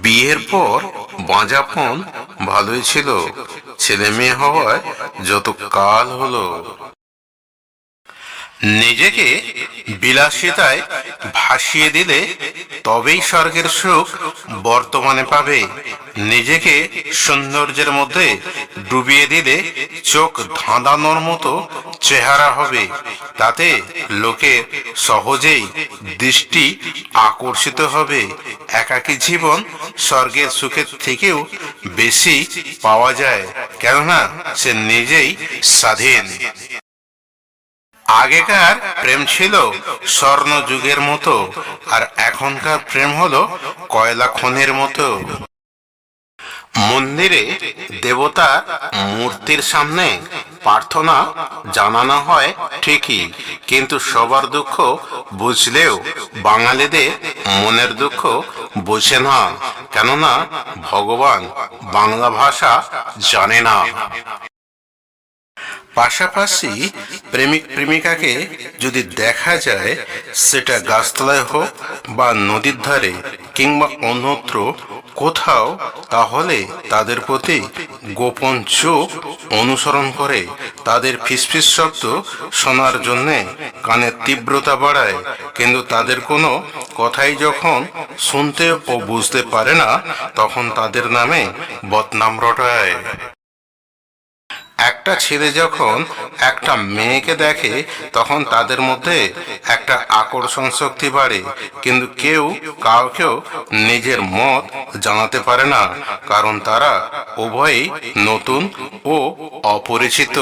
বিয়ের পর বাঁজাপন ভালোই ছিল, ছেলে মেয়ে হওয়ায় যত কাল হলো। নিজেকে বিলাসিতায় ভাসিয়ে দিলে তবেই স্বর্গের সুখ বর্তমানে পাবে। নিজেকে সৌন্দর্যের মধ্যে ডুবিয়ে দিলে চোখ ধাঁধানোর মতো চেহারা হবে, তাতে লোকের সহজেই দৃষ্টি আকর্ষিত হবে। একাকী জীবন স্বর্গের সুখের থেকেও বেশি পাওয়া যায়, কেননা সে নিজেই স্বাধীন। আগেকার প্রেম ছিল স্বর্ণ যুগের মতো, আর এখনকার প্রেম হলো কয়লা খনির মতো। মন্দিরে দেবতার মূর্তির সামনে প্রার্থনা জানানো হয় ঠিকই, কিন্তু সবার দুঃখ বুঝলেও বাঙালিদের মনের দুঃখ বোঝে না, কেননা ভগবান বাংলা ভাষা জানে না। পাশাপাশি প্রেমিক প্রেমিকাকে যদি দেখা যায়, সেটা গাছতলায় হোক বা নদীর ধারে কিংবা অন্যত্র কোথাও, তাহলে তাদের প্রতি গোপন চোখ অনুসরণ করে তাদের ফিসফিস শব্দ শোনার জন্যে কানের তীব্রতা বাড়ায়, কিন্তু তাদের কোনো কথাই যখন শুনতে ও বুঝতে পারে না, তখন তাদের নামে বদনাম রটায়। একটা ছেলে যখন একটা মেয়েকে দেখে, তখন তাদের মধ্যে একটা আকর্ষণ শক্তি বাড়ে, কিন্তু কেউ কাউকেও নিজের মত জানাতে পারে না, কারণ তারা উভয়ই নতুন ও অপরিচিত।